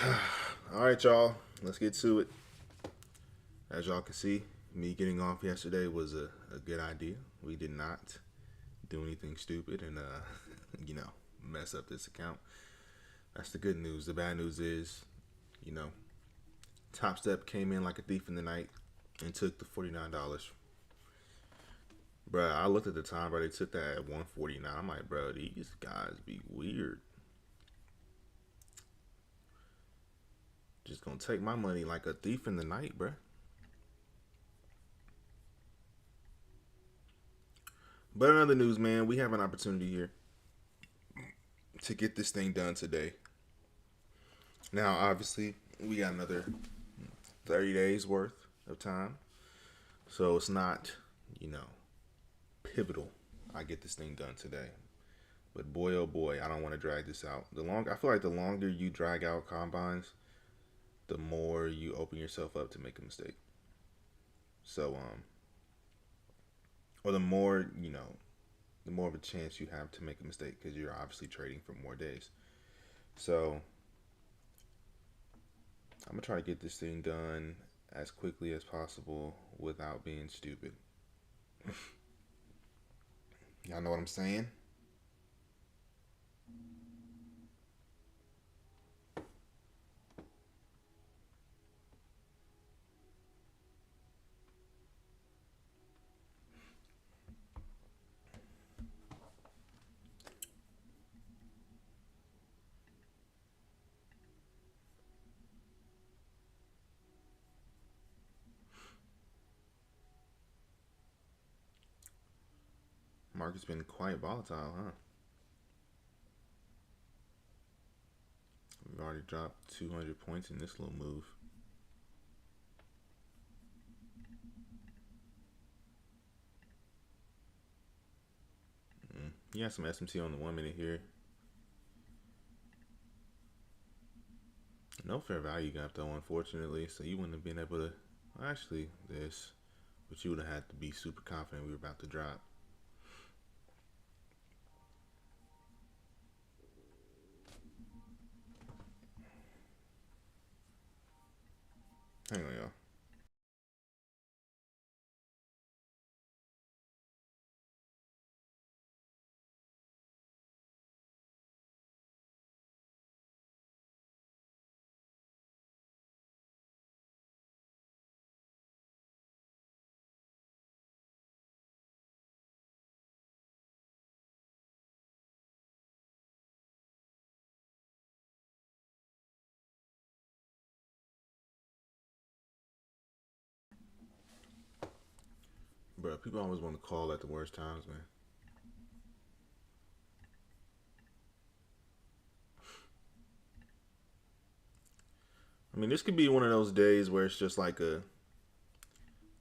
All right, y'all. Let's get to it. As y'all can see, me getting off yesterday was a good idea. We did not do anything stupid and you know, mess up this account. That's the good news. The bad news is, you know, Top Step came in like a thief in the night and took the $49. Bruh, I looked at the time, bro. They took that at 149. I'm like, bro, these guys be weird. Just gonna take my money like a thief in the night, bruh. But in other news, man, we have an opportunity here to get this thing done today. Now, obviously, we got another 30 days worth of time. So it's not, you know, pivotal. I get this thing done today. But boy, oh boy, I don't want to drag this out. I feel like the longer you drag out combines, the more you open yourself up to make a mistake. So, or the more, the more of a chance you have to make a mistake because you're obviously trading for more days. So, I'm gonna try to get this thing done as quickly as possible without being stupid. Y'all know what I'm saying? Market's been quite volatile, huh? We've already dropped 200 points in this little move. You got some SMT on the 1 minute here. No fair value gap though, unfortunately. So you wouldn't have been able to. Well, actually, this, but you would have had to be super confident we were about to drop. Hang on, y'all. Bro, people always want to call at the worst times, man. I mean, this could be one of those days where it's just like a,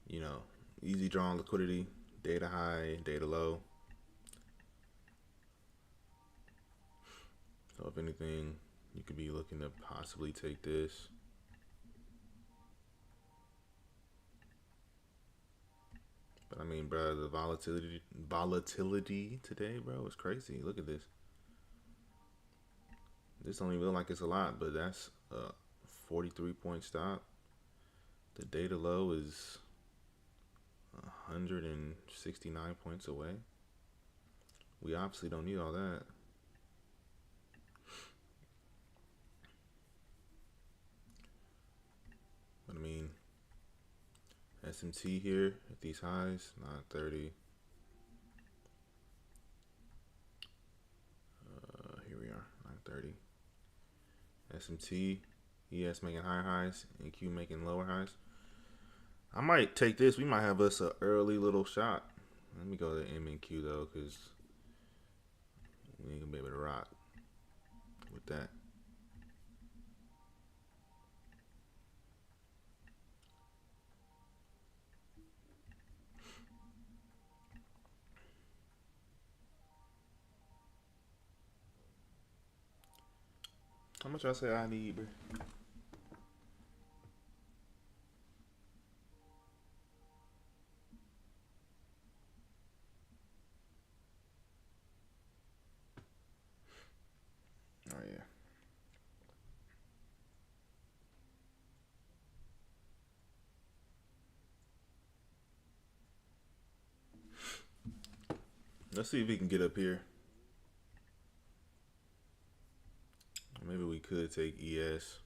you know, easy drawing liquidity, data high, data low. So if anything, you could be looking to possibly take this. But I mean, bro, the volatility today, bro, is crazy. Look at this. This don't even look like it's a lot, but that's a 43-point stop. The data low is 169 points away. We obviously don't need all that. But I mean, SMT here at these highs, 930. Here we are, 930. SMT, ES making higher highs, NQ making lower highs. I might take this. We might have us an early little shot. Let me go to M and Q though, because we ain't gonna be able to rock with that. How much I say I need, bro? Oh yeah. Let's see if we can get up here. Maybe we could take ES.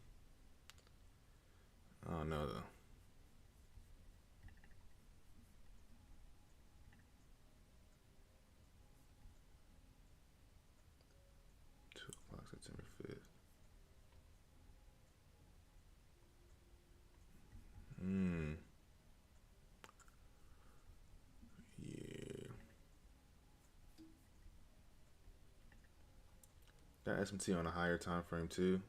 I don't know though. 2 o'clock September 5th. Yeah. Got SMT on a higher time frame too.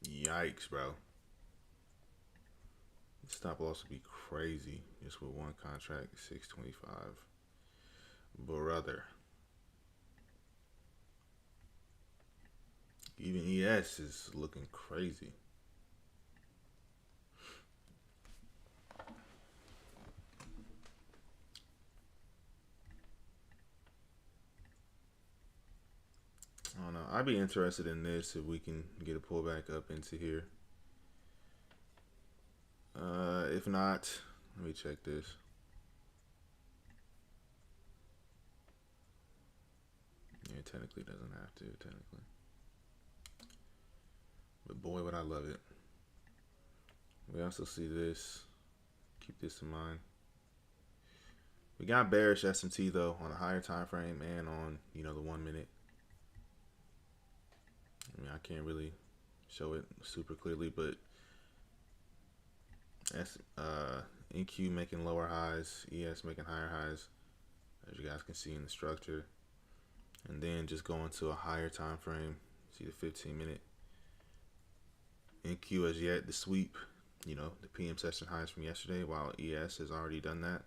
Yikes, bro. Stop loss would be crazy just with one contract, 625. Brother. Even ES is looking crazy. I don't know. I'd be interested in this if we can get a pullback up into here. If not, let me check this. Yeah, technically doesn't have to, technically. But boy, would I love it. We also see this. Keep this in mind. We got bearish SMT though on a higher time frame and on, you know, the 1 minute. I mean, I can't really show it super clearly, but NQ making lower highs, ES making higher highs, as you guys can see in the structure. And then just going to a higher time frame, see the 15-minute. NQ as yet the sweep, you know, the PM session highs from yesterday, while ES has already done that.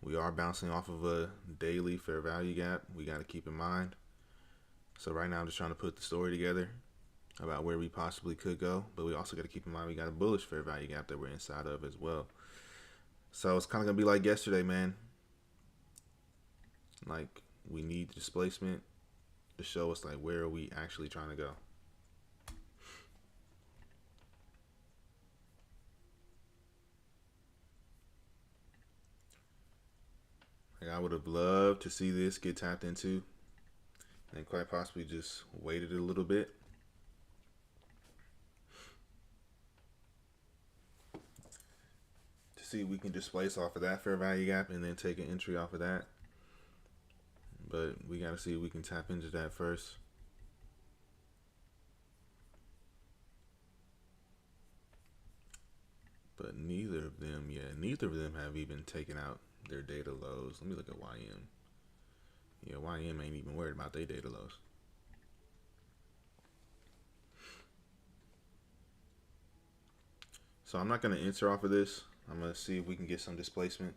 We are bouncing off of a daily fair value gap. We got to keep in mind. So right now I'm just trying to put the story together about where we possibly could go, but we also got to keep in mind we got a bullish fair value gap that we're inside of as well. So it's kind of gonna be like yesterday, man. Like, we need displacement to show us like where are we actually trying to go. Like, I would have loved to see this get tapped into and quite possibly just waited a little bit. To see if we can displace off of that fair value gap and then take an entry off of that. But we got to see if we can tap into that first. But neither of them have even taken out their data lows. Let me look at YM. Yeah, YM ain't even worried about their data lows. So I'm not going to enter off of this. I'm going to see if we can get some displacement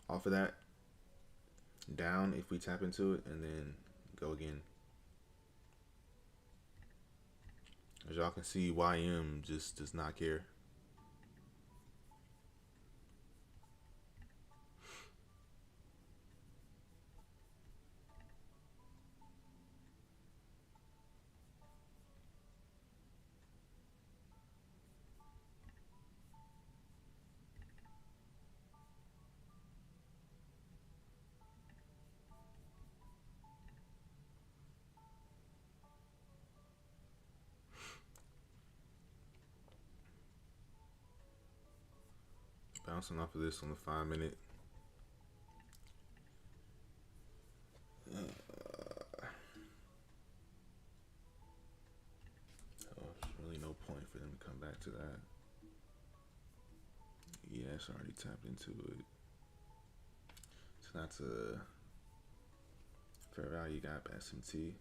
off of that. Down if we tap into it, and then go again. As y'all can see, YM just does not care. Bouncing off of this on the 5-minute. There's really no point for them to come back to that. Yes, already tapped into it. So that's a fair value gap SMT.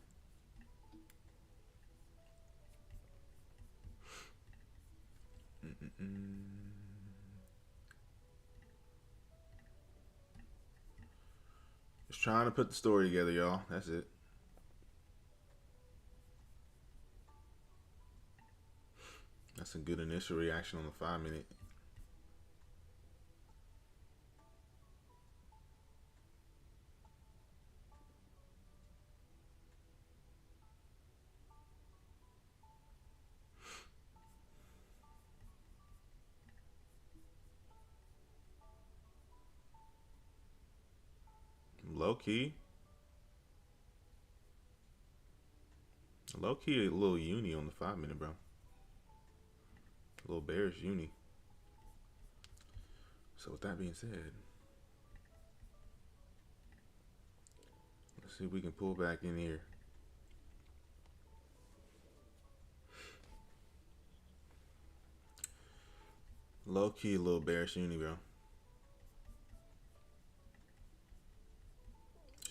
Just trying to put the story together, y'all. That's it. That's a good initial reaction on the 5-minute. low key, a little uni on the 5 minute, bro. A little bearish uni. So with that being said, let's see if we can pull back in here. Low key, a little bearish uni, bro.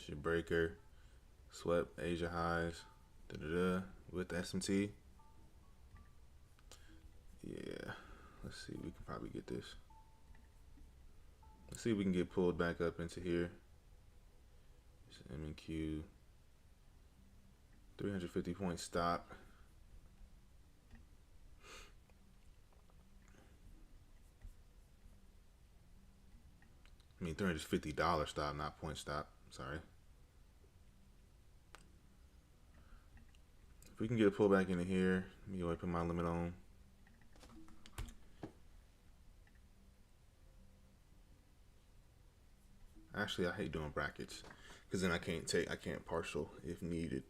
Shit breaker, swept Asia highs, with SMT. Yeah, let's see. We can probably get this. Let's see if we can get pulled back up into here. It's M&Q. 350 point stop. I mean, $350 stop, not point stop. Sorry. If we can get a pullback into here, let me go ahead and put my limit on. Actually, I hate doing brackets because then I can't partial if needed.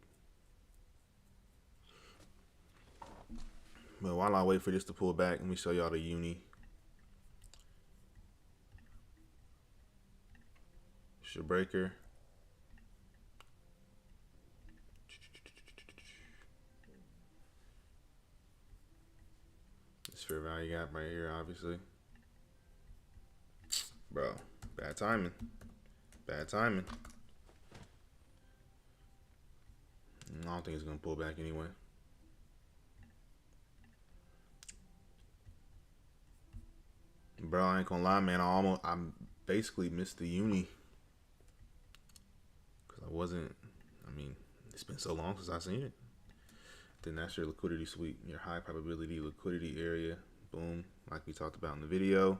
But while I wait for this to pull back, let me show y'all the uni. Shit breaker. This fair value gap right here, obviously. Bro, bad timing. Bad timing. I don't think it's gonna pull back anyway. Bro, I ain't gonna lie, man. I basically missed the uni. Cause I mean, it's been so long since I seen it. Then that's your liquidity sweep, your high probability liquidity area. Boom, like we talked about in the video.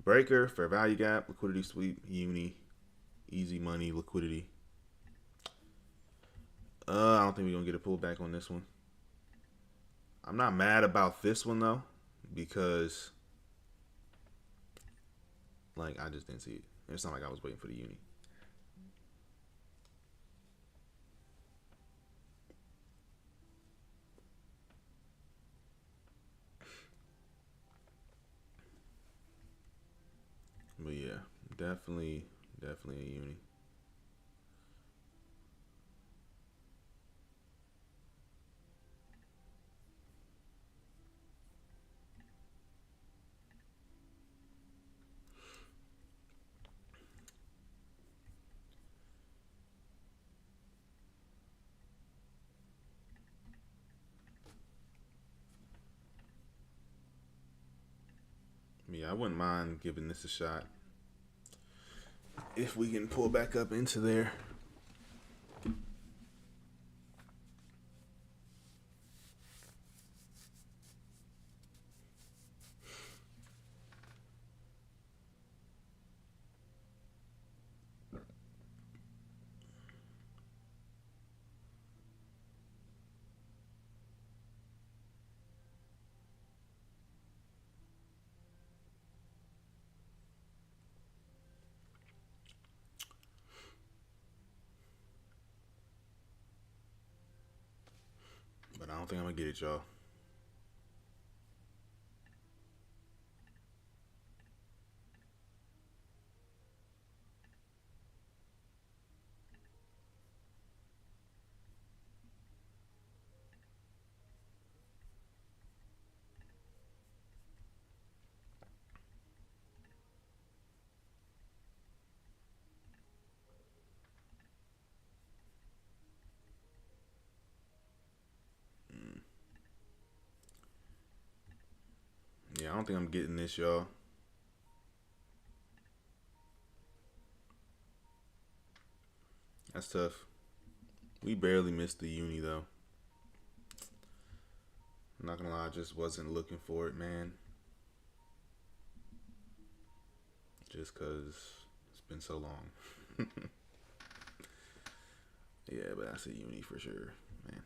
Breaker, fair value gap, liquidity sweep, uni, easy money, liquidity. I don't think we're gonna get a pullback on this one. I'm not mad about this one though, because like I just didn't see it. It's not like I was waiting for the uni. But yeah, definitely a uni. Yeah, I wouldn't mind giving this a shot if we can pull back up into there. But I don't think I'm gonna get it, y'all. Yeah, I don't think I'm getting this, y'all. That's tough. We barely missed the uni though. I'm not gonna lie, I just wasn't looking for it, man. Just cause it's been so long. Yeah, but that's a uni for sure, man.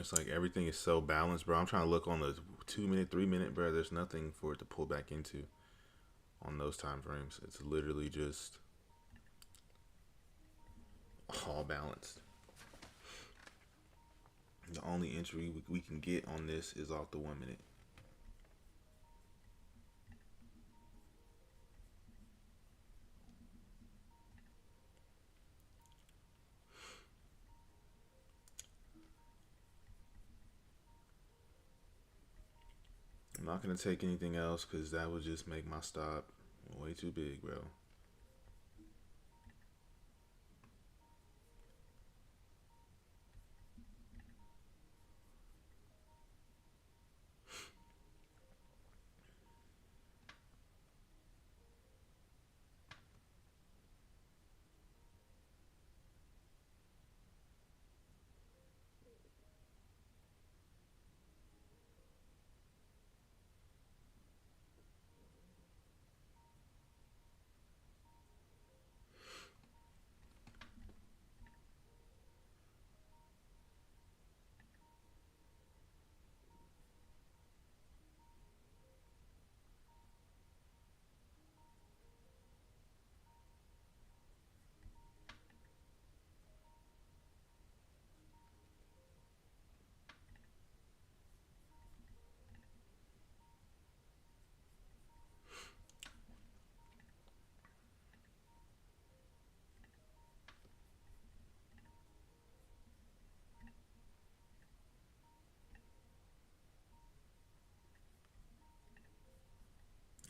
It's like everything is so balanced, bro. I'm trying to look on the 2 minute, 3 minute, bro. There's nothing for it to pull back into on those time frames. It's literally just all balanced. The only entry we can get on this is off the 1 minute. I'm not going to take anything else because that would just make my stop way too big, bro.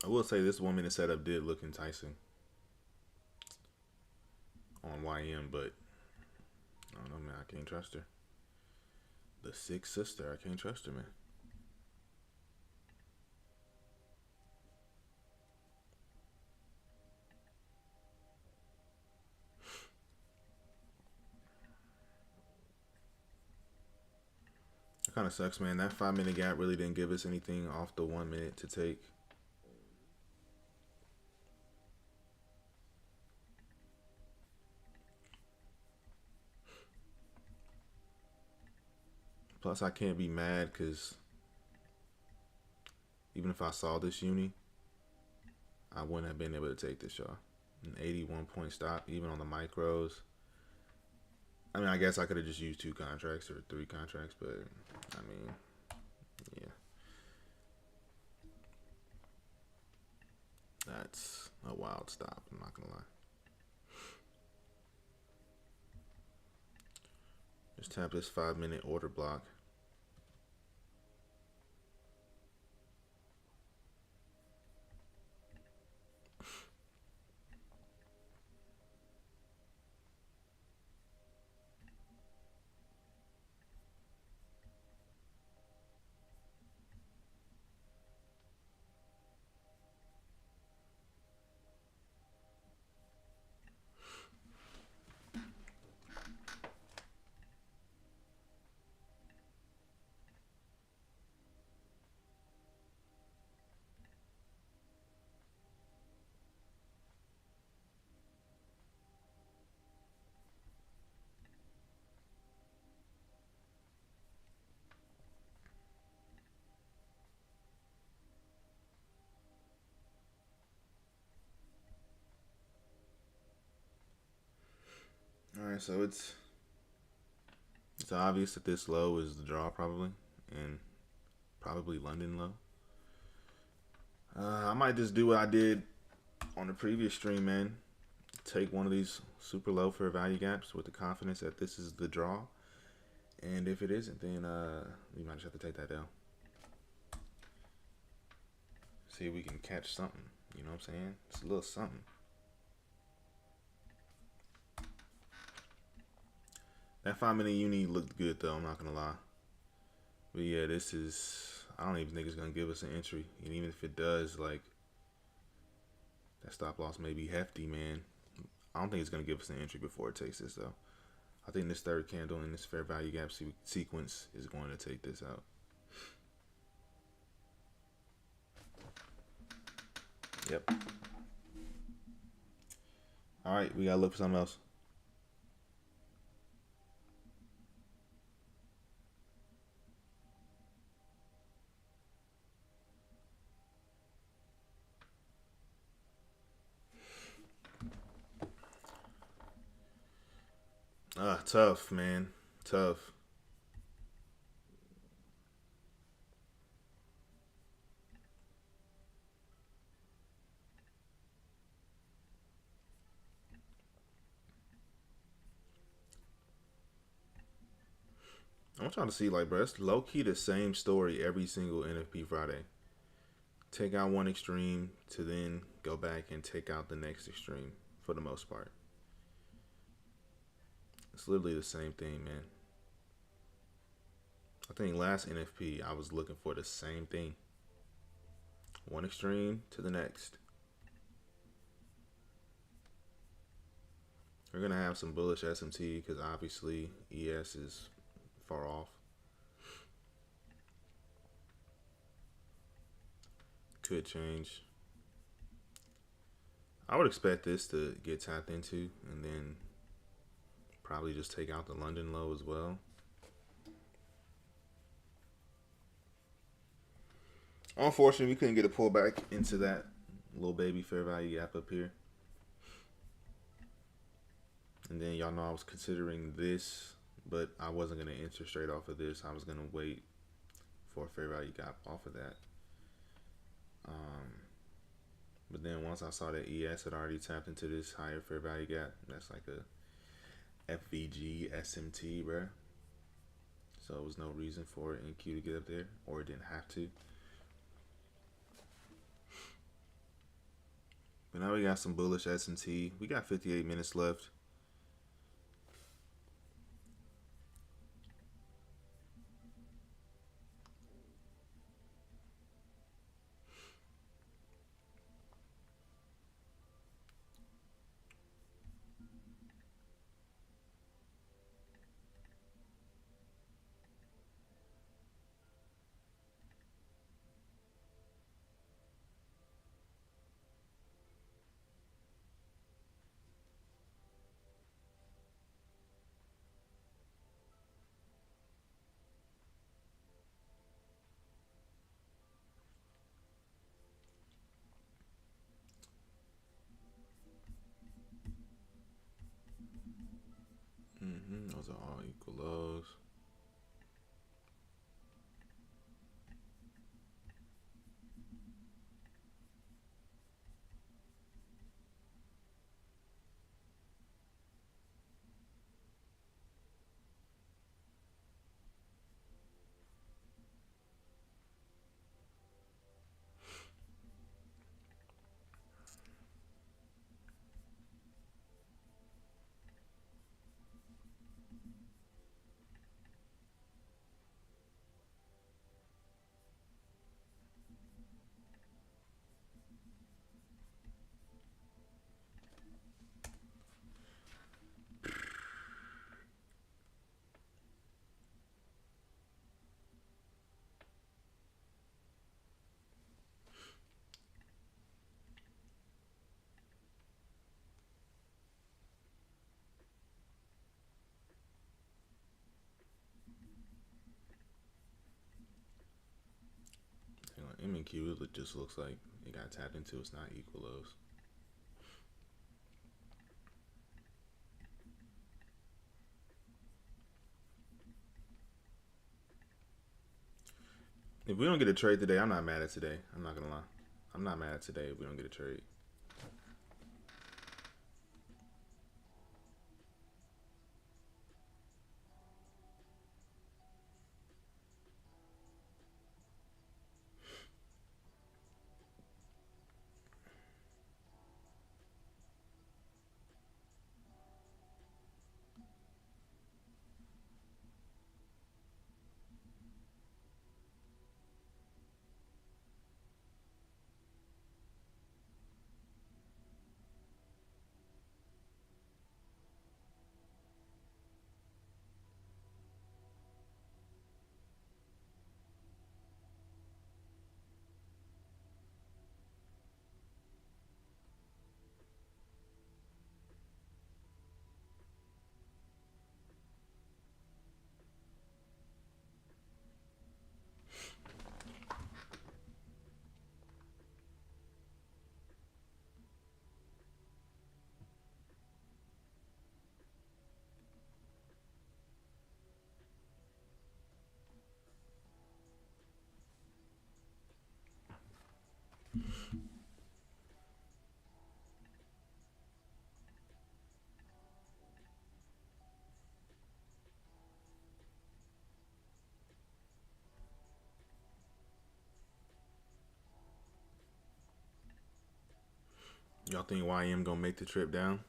I will say this 1 minute setup did look enticing on YM, but I don't know, man. I can't trust her. The sixth sister, I can't trust her, man. It kind of sucks, man. That 5 minute gap really didn't give us anything off the 1 minute to take. Plus, I can't be mad because even if I saw this uni, I wouldn't have been able to take this, y'all. An 81-point stop, even on the micros. I mean, I guess I could have just used 2 contracts or 3 contracts, but I mean, yeah. That's a wild stop, I'm not going to lie. Just tap this 5 minute order block. All right, so it's obvious that this low is the draw probably, and probably London low. I might just do what I did on the previous stream, man. Take one of these super low for value gaps with the confidence that this is the draw, and if it isn't, then we might just have to take that down. See if we can catch something. You know what I'm saying? It's a little something. That 5 minute uni looked good though, I'm not gonna lie. But yeah, this is, I don't even think it's gonna give us an entry. And even if it does, like, that stop loss may be hefty, man. I don't think it's gonna give us an entry before it takes this though. I think this third candle in this fair value gap sequence is going to take this out. Yep. All right, we gotta look for something else. Tough, man. Tough. I'm trying to see, like, bro, it's low key the same story every single NFP Friday. Take out one extreme to then go back and take out the next extreme for the most part. It's literally the same thing, man. I think last NFP I was looking for the same thing. One extreme to the next. We're gonna have some bullish SMT because obviously ES is far off. Could change. I would expect this to get tapped into and then probably just take out the London low as well. Unfortunately, we couldn't get a pullback into that little baby fair value gap up here. And then y'all know I was considering this, but I wasn't going to enter straight off of this. I was going to wait for a fair value gap off of that. But then once I saw that ES had already tapped into this higher fair value gap, that's like a FVG SMT, bruh. So there was no reason for NQ to get up there, or it didn't have to. But now we got some bullish SMT. We got 58 minutes left. Those are all equal lows. M and Q, it just looks like it got tapped into. It's not equal lows. If we don't get a trade today, I'm not mad at today. I'm not gonna lie. I'm not mad at today if we don't get a trade. Y'all think YM gonna make the trip down?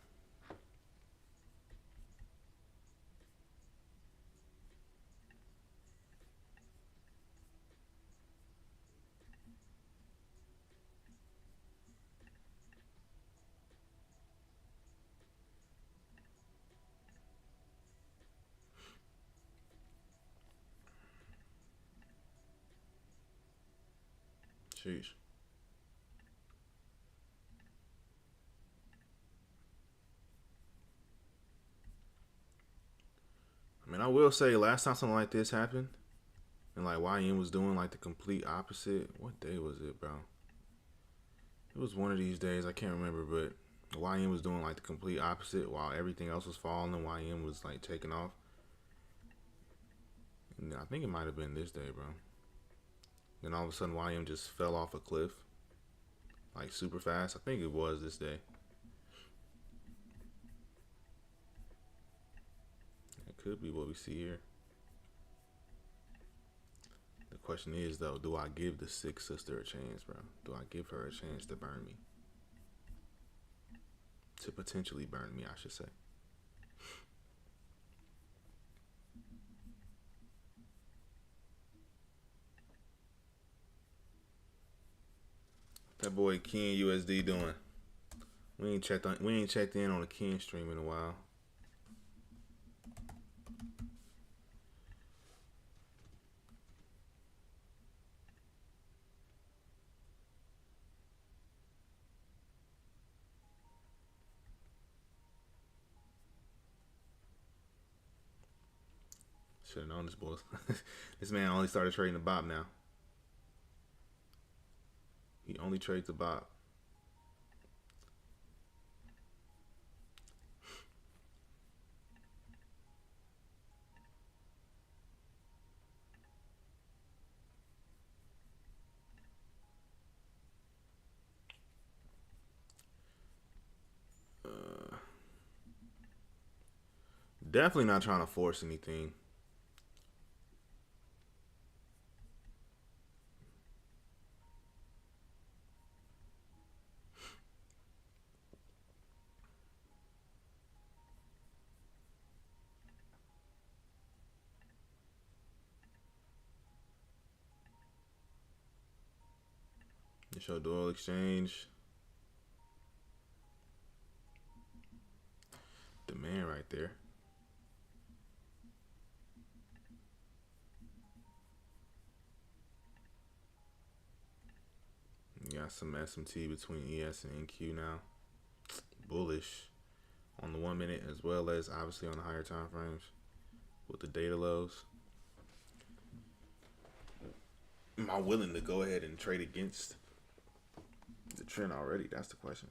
Sheesh. I mean, I will say, last time something like this happened, and like YM was doing like the complete opposite. What day was it, bro? It was one of these days. I can't remember, but YM was doing like the complete opposite while everything else was falling. And YM was like taking off. And I think it might have been this day, bro. Then all of a sudden, YM just fell off a cliff, like super fast. I think it was this day. It could be what we see here. The question is, though, do I give the sick sister a chance, bro? Do I give her a chance to burn me? To potentially burn me, I should say. That boy Ken USD doing? We ain't checked in on the Ken stream in a while. Should have known this, boys. This man only started trading the Bob now. He only trades the Bob. Definitely not trying to force anything. You show dual exchange. Demand right there. You got some SMT between ES and NQ now. Bullish on the 1 minute as well as obviously on the higher time frames with the data lows. Am I willing to go ahead and trade against the trend already? That's the question.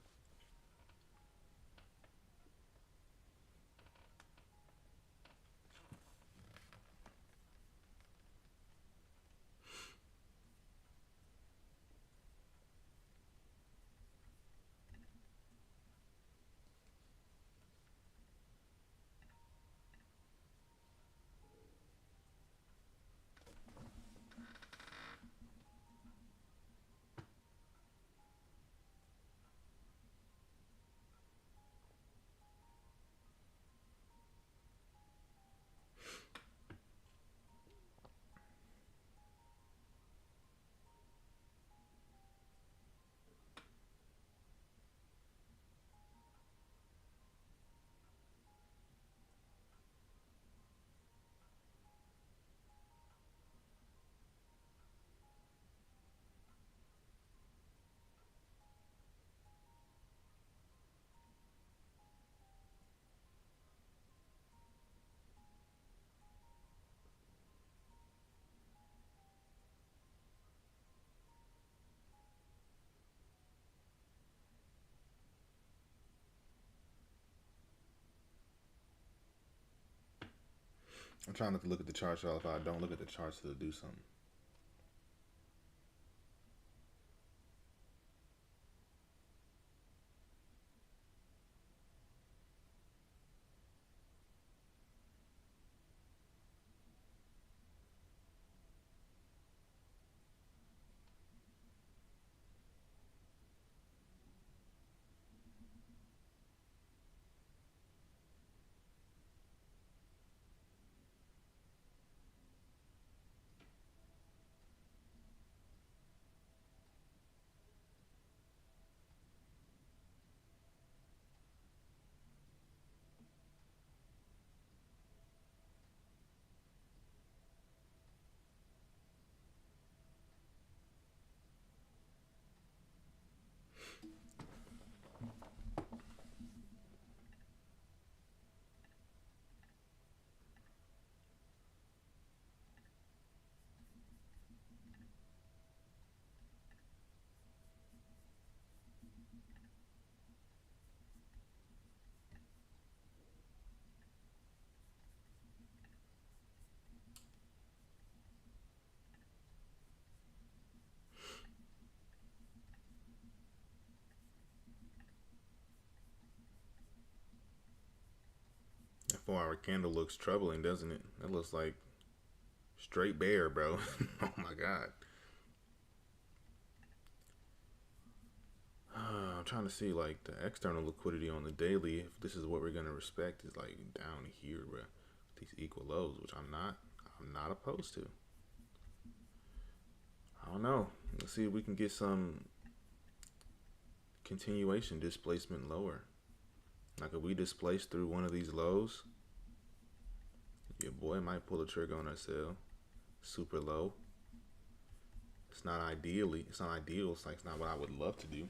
I'm trying not to look at the charts, y'all. If I don't look at the charts, it'll do something. That 4 hour candle looks troubling, doesn't it? That looks like straight bear, bro. Oh my god. I'm trying to see like the external liquidity on the daily. If this is what we're gonna respect, is like down here, bro. These equal lows, which I'm not. I'm not opposed to. I don't know. Let's see if we can get some continuation displacement lower. Like if we displace through one of these lows, your boy might pull the trigger on that sell. Super low. It's not ideally. It's not ideal. It's like it's not what I would love to do.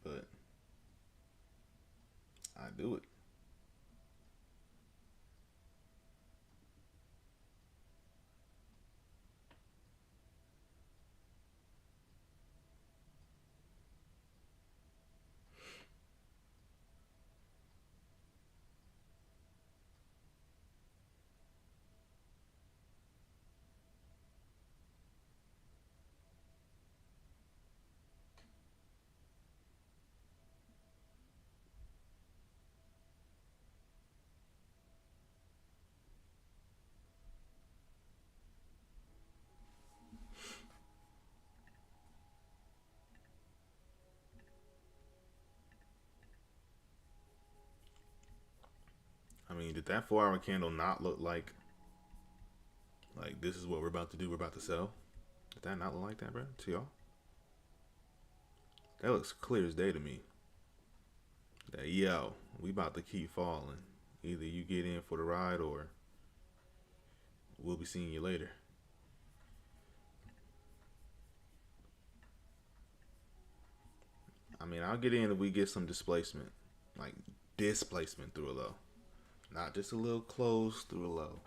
But I do it. I mean, did that 4 hour candle not look like this is what we're about to do? We're about to sell. Did that not look like that, bro? To y'all? That looks clear as day to me. That yo, we about to keep falling. Either you get in for the ride or we'll be seeing you later. I mean, I'll get in if we get some displacement. Like displacement through a low. Not just a little close through a low.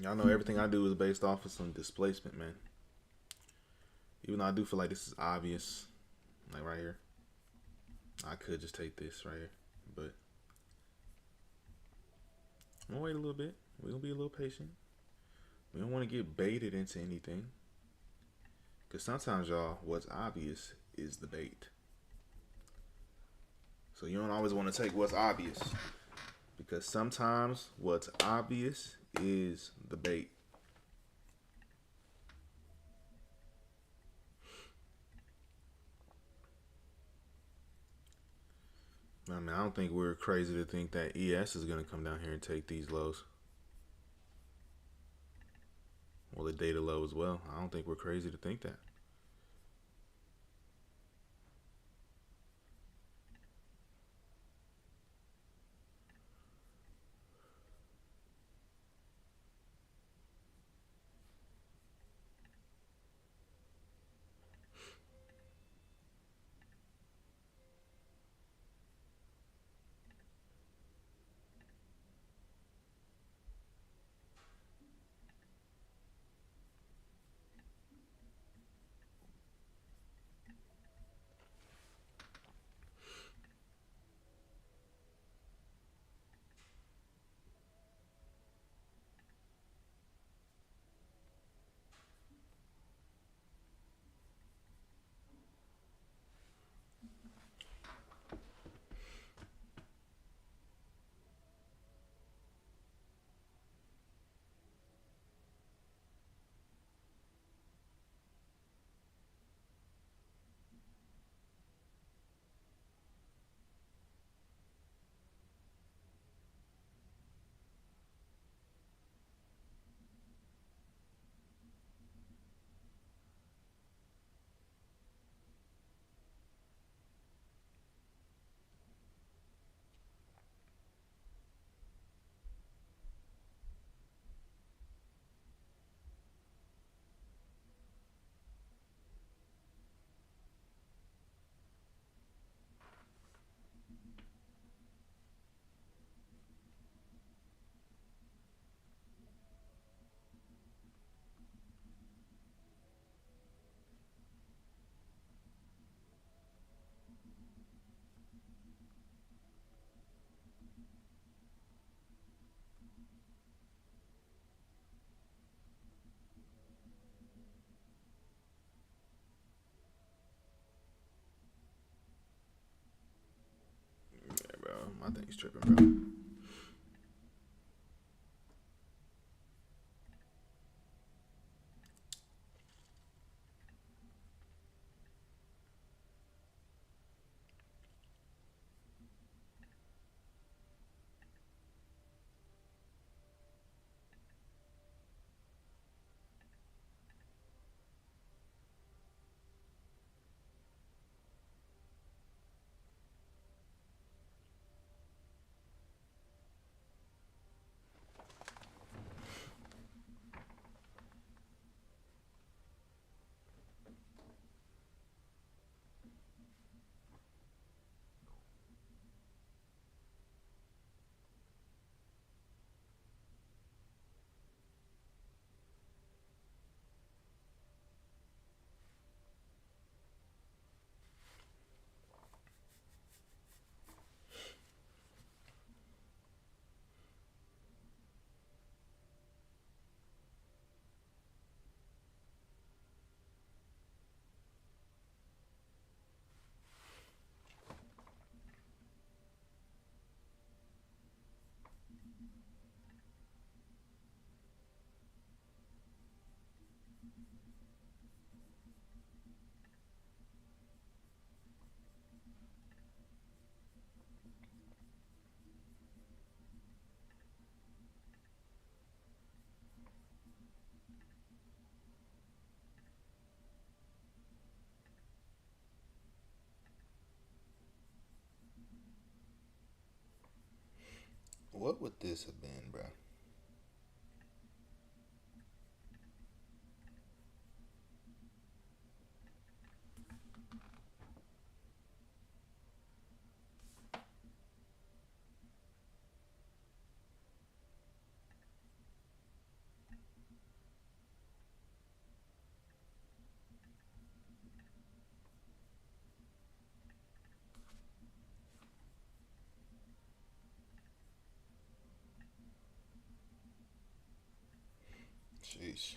Y'all know everything I do is based off of some displacement, man. Even though I do feel like this is obvious, like right here. I could just take this right here, but I'm gonna wait a little bit. We're gonna be a little patient. We don't want to get baited into anything. Because sometimes, y'all, what's obvious is the bait. So you don't always want to take what's obvious. Because sometimes what's obvious is the bait. I mean, I don't think we're crazy to think that ES is going to come down here and take these lows. Or the data low as well. I don't think we're crazy to think that. My thing's tripping, bro. What would this have been, bro? Sheesh.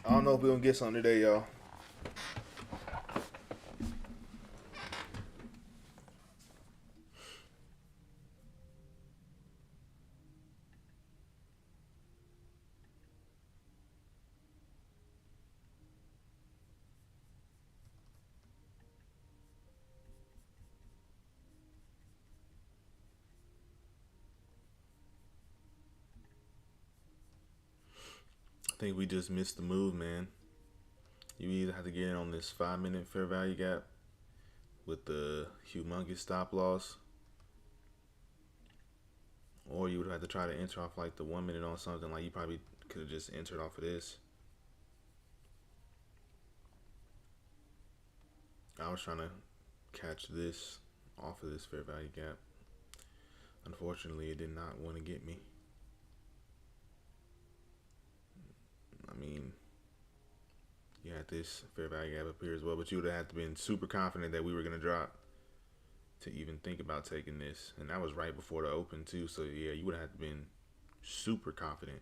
I don't know if we're gonna get something today, y'all. I think we just missed the move, man. You either have to get in on this 5 minute fair value gap with the humongous stop loss, or you would have to try to enter off like the 1 minute on something. Like you probably could have just entered off of this. I was trying to catch this off of this fair value gap. Unfortunately, it did not want to get me. I mean, you had this fair value gap up here as well, but you would have had to been super confident that we were gonna drop to even think about taking this, and that was right before the open too. So yeah, you would have had to been super confident,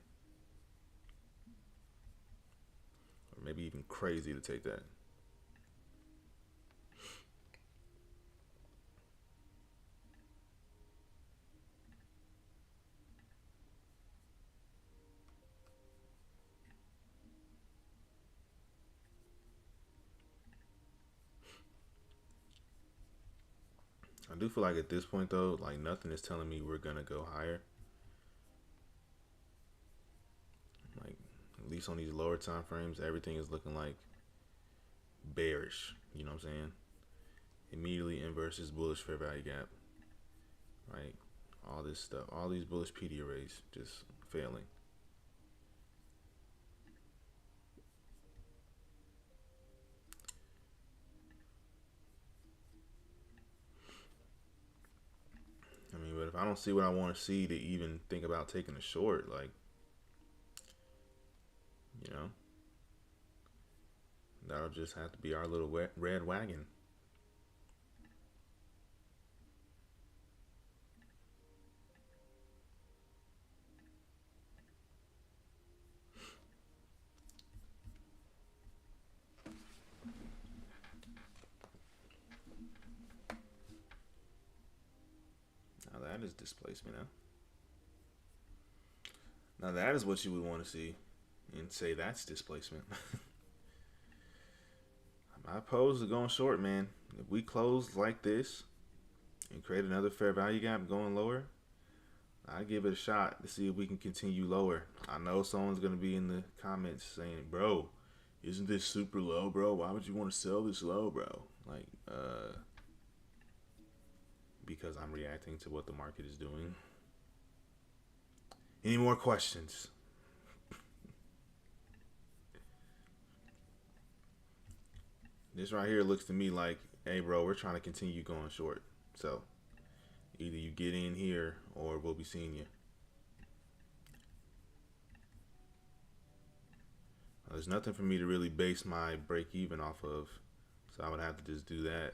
or maybe even crazy to take that. I do feel like at this point though, like nothing is telling me we're gonna go higher. Like at least on these lower time frames, everything is looking like bearish. You know what I'm saying? Immediately inverses bullish fair value gap. Right? All this stuff, all these bullish PD arrays just failing. I don't see what I want to see to even think about taking a short. Like, you know, that'll just have to be our little red wagon. Now that is displacement. Now that is what you would want to see, and say that's displacement. I'm not opposed to going short, man. If we close like this and create another fair value gap going lower, I give it a shot to see if we can continue lower. I know someone's gonna be in the comments saying, "Bro, isn't this super low, bro? Why would you want to sell this low, bro?" Like, because I'm reacting to what the market is doing. Any more questions? This right here looks to me like, hey, bro, we're trying to continue going short. So either you get in here or we'll be seeing you. There's nothing for me to really base my break even off of, so I would have to just do that.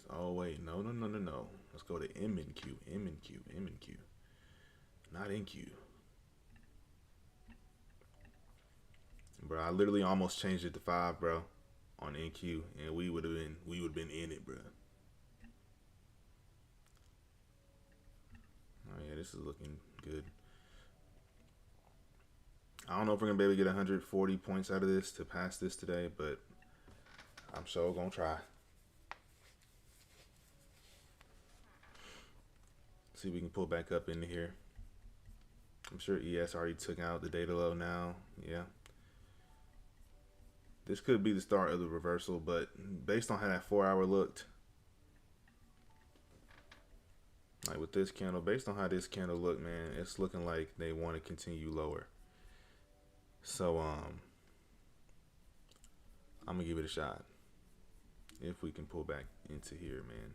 Oh wait, no. Let's go to M and Q, not NQ. Bro, I literally almost changed it to 5, bro, on NQ, and we would have been in it, bro. Oh yeah, this is looking good. I don't know if we're gonna be able to get 140 points out of this to pass this today, but I'm sure gonna try. See if we can pull back up into here. I'm sure ES already took out the data low now. Yeah. This could be the start of the reversal, but based on how that 4-hour looked, like with this candle, based on how this candle looked, man, it's looking like they want to continue lower. So I'm gonna give it a shot if we can pull back into here, man.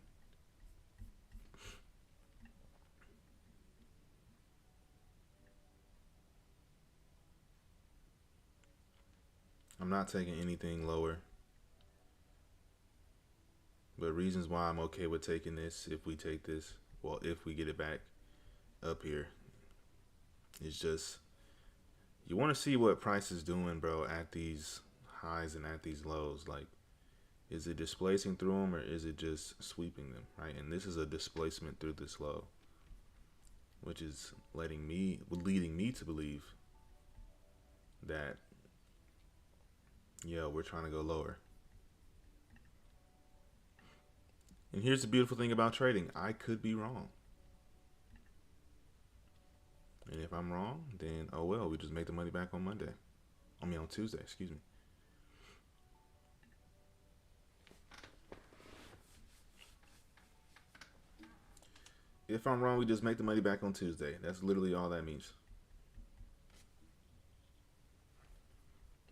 I'm not taking anything lower, but reasons why I'm okay with taking this, if we take this, well, if we get it back up here, it's just you want to see what price is doing, bro, at these highs and at these lows. Like, is it displacing through them or is it just sweeping them, right? And this is a displacement through this low, which is leading me to believe that, yeah, we're trying to go lower. And here's the beautiful thing about trading. I could be wrong. And if I'm wrong, then oh well, we just make the money back on Monday. I mean on Tuesday, excuse me. If I'm wrong, we just make the money back on Tuesday. That's literally all that means.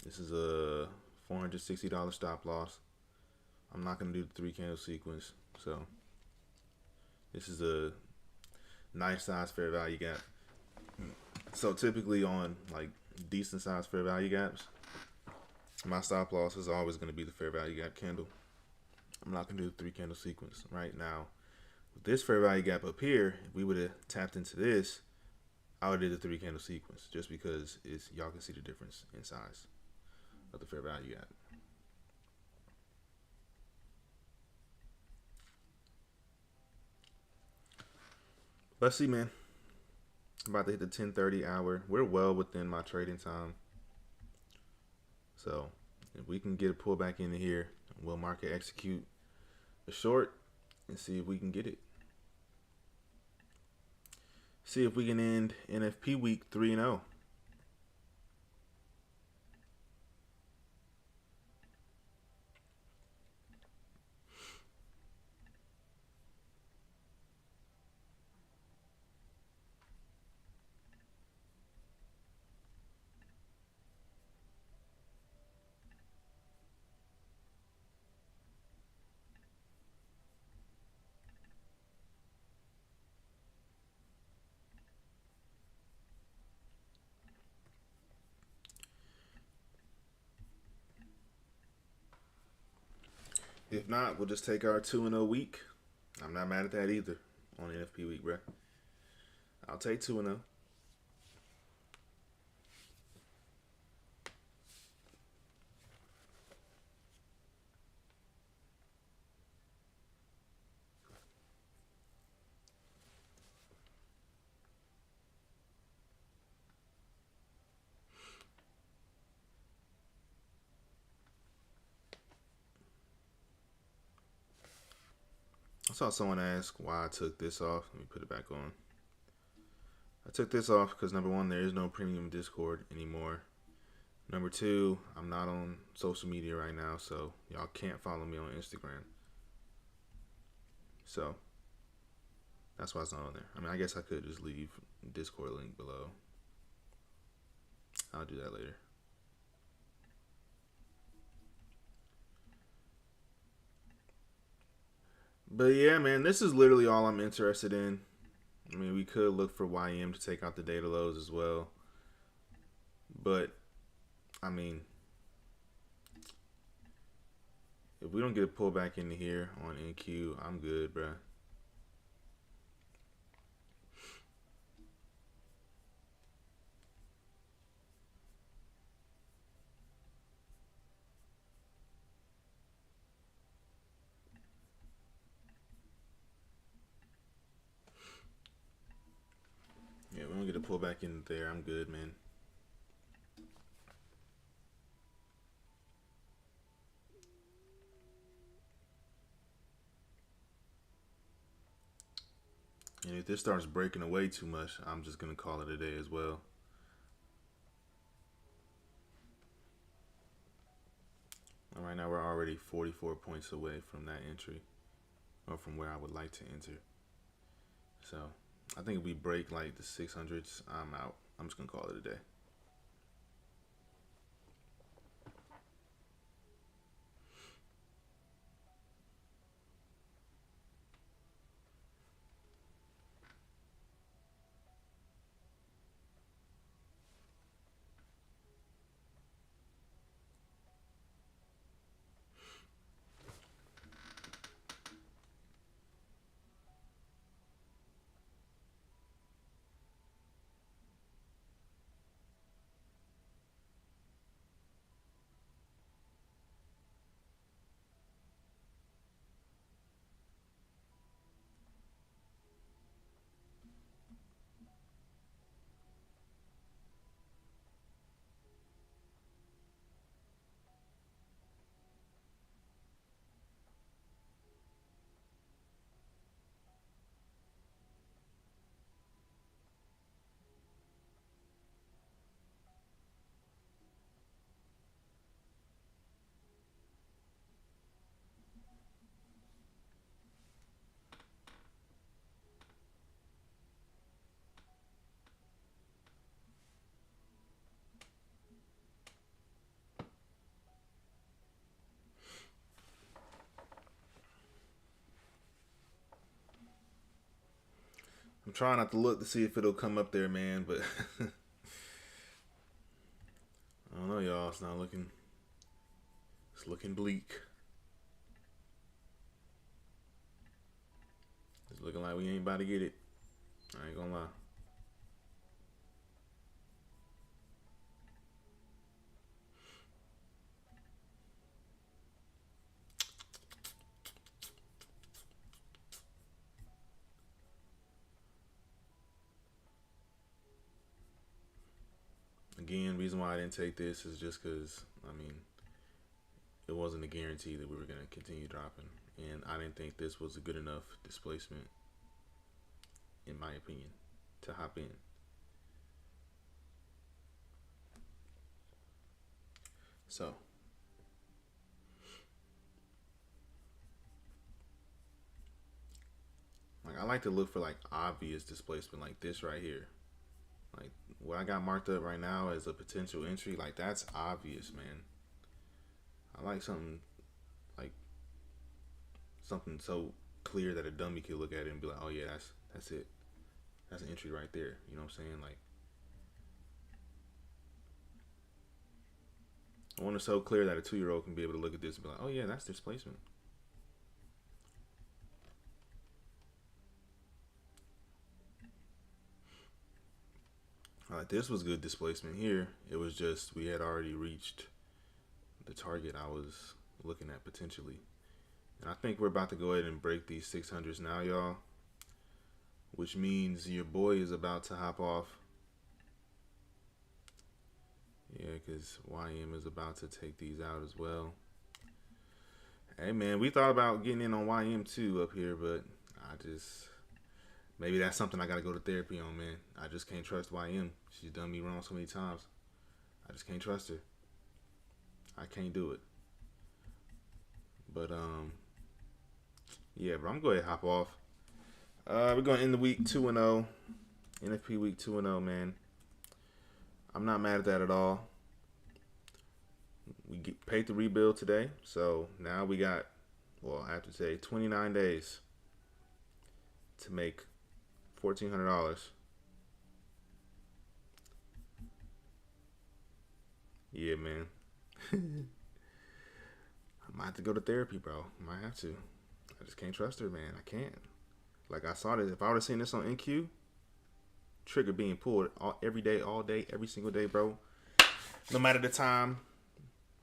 This is a $460 stop loss. I'm not going to do the 3 candle sequence. So this is a nice size fair value gap. So typically on like decent size fair value gaps, my stop loss is always going to be the fair value gap candle. I'm not going to do the 3 candle sequence right now. With this fair value gap up here, if we would have tapped into this, I would have did the 3 candle sequence just because it's y'all can see the difference in size of the fair value gap. Let's see, man. I'm about to hit the 10:30 hour. We're well within my trading time. So if we can get a pullback into here, we'll market execute a short and see if we can get it. See if we can end NFP week 3-0. If not, we'll just take our 2-0 week. I'm not mad at that either on NFP week, bruh. I'll take 2-0. I saw someone ask why I took this off. Let me put it back on. I took this off because number one, there is no premium Discord anymore. Number two, I'm not on social media right now, so y'all can't follow me on Instagram. So that's why it's not on there. I mean, I guess I could just leave Discord link below. I'll do that later. But yeah, man, this is literally all I'm interested in. I mean, we could look for YM to take out the data lows as well. But, I mean, if we don't get a pullback into here on NQ, I'm good, bruh. Yeah, we don't get a pullback in there, I'm good, man. And if this starts breaking away too much, I'm just going to call it a day as well. And right now, we're already 44 points away from that entry, or from where I would like to enter. So, I think if we break like the 600s, I'm out. I'm just going to call it a day. I'm trying not to look to see if it'll come up there, man, but I don't know, y'all. It's not looking. It's looking bleak. It's looking like we ain't about to get it. I ain't gonna lie. Again, reason why I didn't take this is just because, I mean, it wasn't a guarantee that we were going to continue dropping. And I didn't think this was a good enough displacement, in my opinion, to hop in. So, like, I like to look for, like, obvious displacement, like this right here. Like, what I got marked up right now as a potential entry, like, that's obvious, man. I like something, like, something so clear that a dummy could look at it and be like, oh, yeah, that's it. That's an entry right there. You know what I'm saying? Like, I want it so clear that a 2-year-old can be able to look at this and be like, oh, yeah, that's displacement. Like this was good displacement here. It was just we had already reached the target I was looking at potentially. And I think we're about to go ahead and break these 600s now, y'all. Which means your boy is about to hop off. Yeah, because YM is about to take these out as well. Hey, man, we thought about getting in on YM too up here, but maybe that's something I got to go to therapy on, man. I just can't trust YM. She's done me wrong so many times. I just can't trust her. I can't do it. But, yeah, bro, I'm going to go ahead and hop off. We're going to end the week 2-0. NFP week 2-0, man. I'm not mad at that at all. We paid the rebuild today, so now we got, well, I have to say 29 days to make $1,400. Yeah, man. I might have to go to therapy, bro. Might have to. I just can't trust her, man. I can't. Like, I saw this. If I would have seen this on incur, trigger being pulled every day, all day, every single day, bro. No matter the time.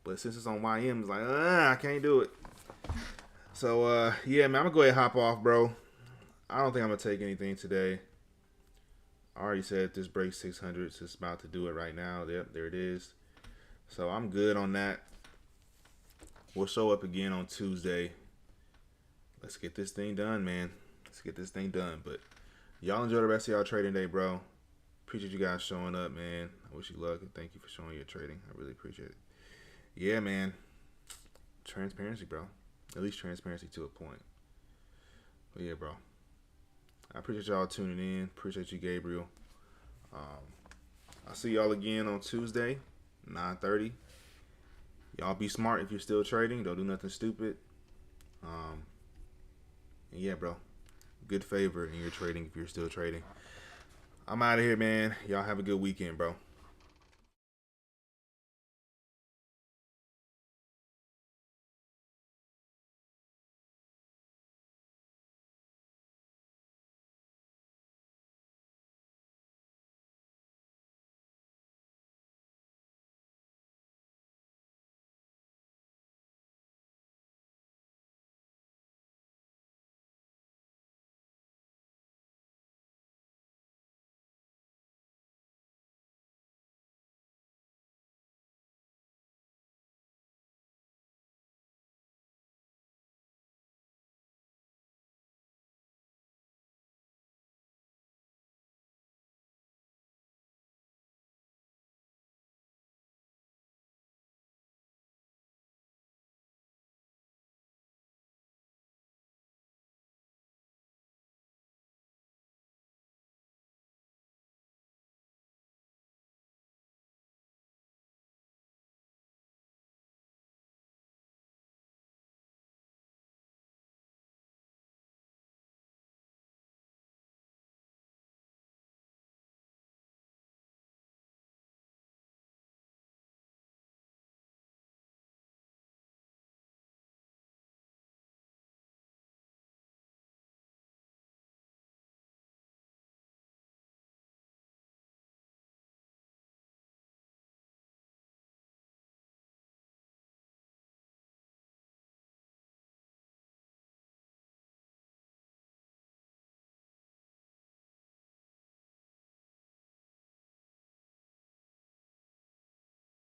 But since it's on YM, it's like, I can't do it. So, yeah, man, I'm going to go ahead and hop off, bro. I don't think I'm going to take anything today. I already said this breaks 600, so it's about to do it right now. Yep, there it is. So I'm good on that. We'll show up again on Tuesday. Let's get this thing done, man. Let's get this thing done. But y'all enjoy the rest of y'all trading day, bro. Appreciate you guys showing up, man. I wish you luck and thank you for showing your trading. I really appreciate it. Yeah, man. Transparency, bro. At least transparency to a point. But yeah, bro. I appreciate y'all tuning in. Appreciate you, Gabriel. I'll see y'all again on Tuesday, 9:30. Y'all be smart if you're still trading. Don't do nothing stupid. And yeah, bro. Good favor in your trading if you're still trading. I'm out of here, man. Y'all have a good weekend, bro.